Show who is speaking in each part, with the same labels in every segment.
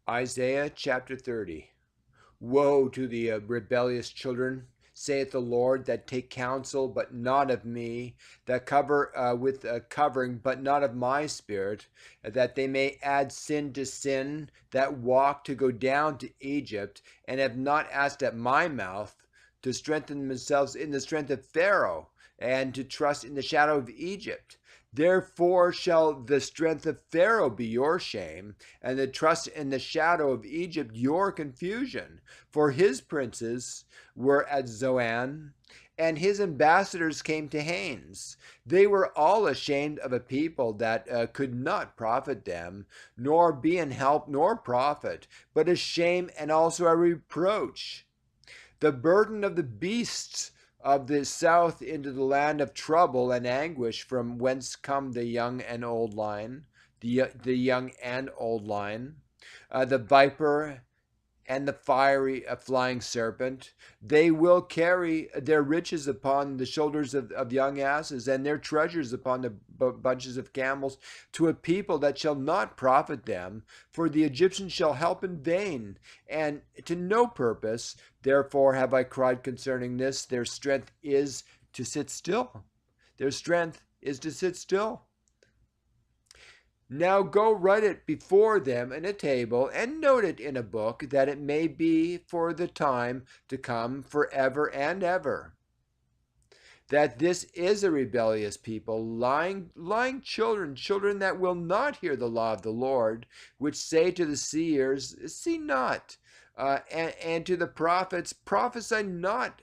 Speaker 1: Isaiah chapter 30. Woe to the rebellious children, saith the Lord, that take counsel, but not of me, that cover with a covering, but not of my spirit, that they may add sin to sin, that walk to go down to Egypt, and have not asked at my mouth, to strengthen themselves in the strength of Pharaoh, and to trust in the shadow of Egypt. Therefore shall the strength of Pharaoh be your shame, and the trust in the shadow of Egypt your confusion. For his princes were at Zoan, and his ambassadors came to Hanes. They were all ashamed of a people that could not profit them, nor be in help nor profit, but a shame and also a reproach. The burden of the beasts of the south into the land of trouble and anguish, from whence come the young and old lion, the young and old lion, the viper and the fiery flying serpent. They will carry their riches upon the shoulders of young asses, and their treasures upon the bunches of camels, to a people that shall not profit them. For the Egyptians shall help in vain, and to no purpose. Therefore have I cried concerning this. Their strength is to sit still. Their strength is to sit still. Now go write it before them in a table, and note it in a book, that it may be for the time to come forever and ever. That this is a rebellious people, lying children that will not hear the law of the Lord, which say to the seers, see not, and to the prophets, prophesy not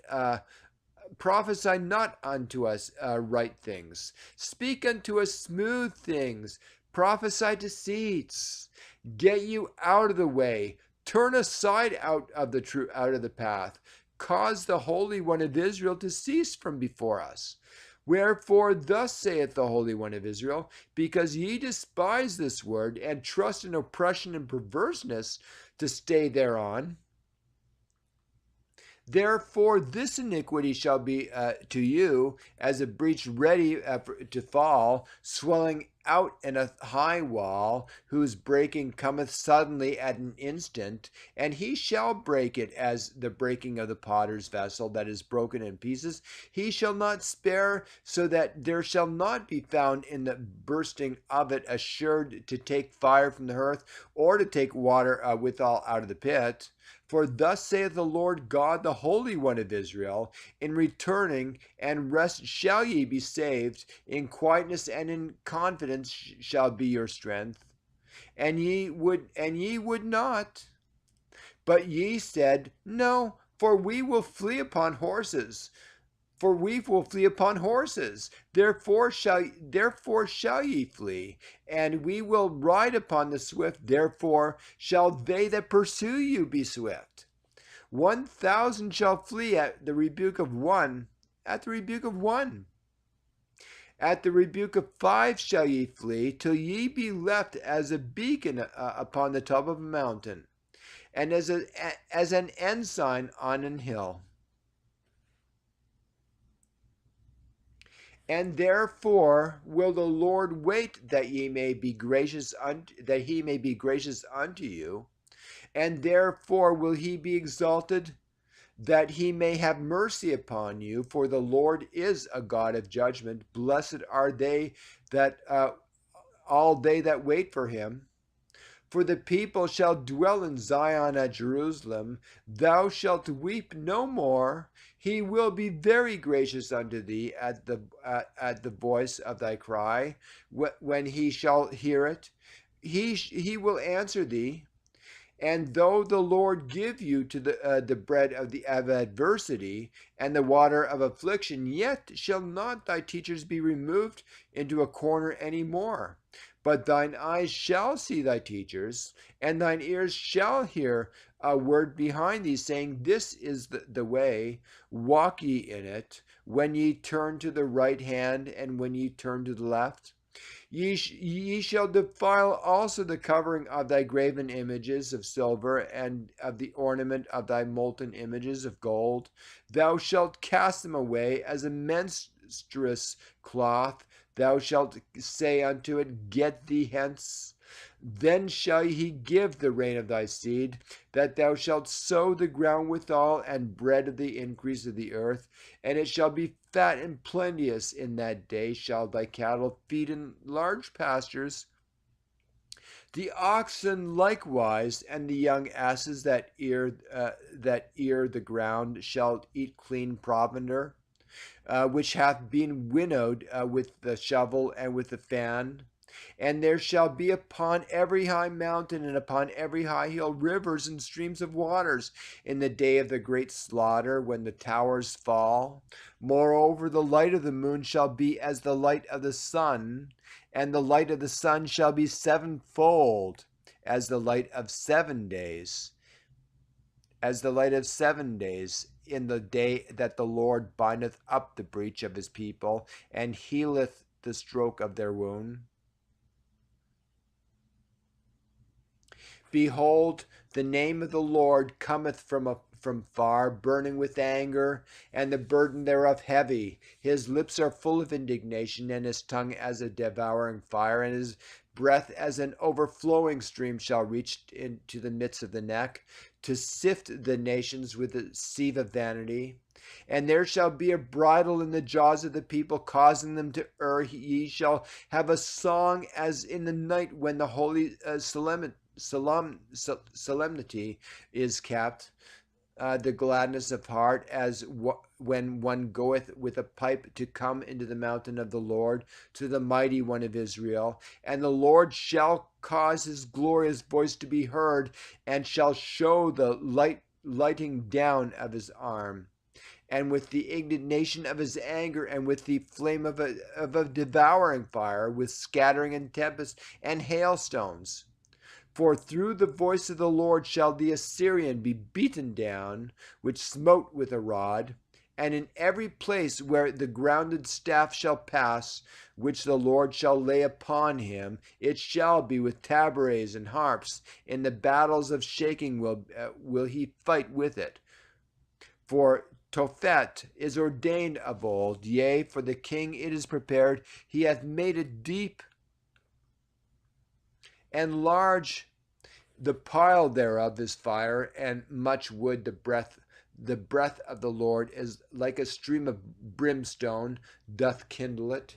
Speaker 1: unto us right things. Speak unto us smooth things. Prophesy deceits. Get you out of the way. Turn aside out of the path. Cause the Holy One of Israel to cease from before us. Wherefore thus saith the Holy One of Israel, because ye despise this word, and trust in oppression and perverseness to stay thereon, therefore this iniquity shall be to you as a breach ready to fall, swelling out in a high wall, whose breaking cometh suddenly at an instant, and he shall break it as the breaking of the potter's vessel that is broken in pieces. He shall not spare, so that there shall not be found in the bursting of it assured to take fire from the hearth, or to take water withal out of the pit. For thus saith the Lord God, the Holy One of Israel, in returning and rest shall ye be saved, in quietness and in confidence shall be your strength. And ye would not, but ye said, no, for we will flee upon horses. For we will flee upon horses. Therefore shall ye flee, and we will ride upon the swift. Therefore shall they that pursue you be swift. 1,000 shall flee at the rebuke of one, at the rebuke of one. At the rebuke of 5 shall ye flee, till ye be left as a beacon upon the top of a mountain, and as an ensign on an hill. And therefore will the Lord wait that he may be gracious unto you, and therefore will he be exalted, that he may have mercy upon you. For the Lord is a God of judgment. Blessed are they that all they that wait for him. For the people shall dwell in Zion at Jerusalem. Thou shalt weep no more. He will be very gracious unto thee at the voice of thy cry, when he shall hear it. He will answer thee. And though the Lord give you to the bread of adversity and the water of affliction, yet shall not thy teachers be removed into a corner any more. But thine eyes shall see thy teachers, and thine ears shall hear a word behind thee, saying, this is the way, walk ye in it, when ye turn to the right hand, and when ye turn to the left. Ye shall defile also the covering of thy graven images of silver, and of the ornament of thy molten images of gold. Thou shalt cast them away as a menstruous cloth. Thou shalt say unto it, get thee hence. Then shall he give the rain of thy seed, that thou shalt sow the ground withal, and bread of the increase of the earth. And it shall be fat and plenteous. In that day shall thy cattle feed in large pastures, the oxen likewise, and the young asses that ear the ground shall eat clean provender, which hath been winnowed with the shovel and with the fan. And there shall be upon every high mountain and upon every high hill rivers and streams of waters in the day of the great slaughter, when the towers fall. Moreover, the light of the moon shall be as the light of the sun, and the light of the sun shall be sevenfold as the light of 7 days, as the light of 7 days, in the day that the Lord bindeth up the breach of his people, and healeth the stroke of their wound. Behold, the name of the Lord cometh from far, burning with anger, and the burden thereof heavy. His lips are full of indignation, and his tongue as a devouring fire, and his breath as an overflowing stream shall reach into the midst of the neck, to sift the nations with a sieve of vanity. And there shall be a bridle in the jaws of the people, causing them to err. Ye shall have a song as in the night, when the holy solemnity is kept, the gladness of heart, as when one goeth with a pipe to come into the mountain of the Lord, to the mighty one of Israel. And the Lord shall cause his glorious voice to be heard, and shall show the lighting down of his arm, and with the indignation of his anger, and with the flame of a devouring fire, with scattering and tempest and hailstones. For through the voice of the Lord shall the Assyrian be beaten down, which smote with a rod. And in every place where the grounded staff shall pass, which the Lord shall lay upon him, it shall be with tabrets and harps. In the battles of shaking will he fight with it. For Tophet is ordained of old, yea, for the king it is prepared. He hath made it deep and large. The pile thereof is fire, and much wood. The breath of the Lord is like a stream of brimstone, doth kindle it.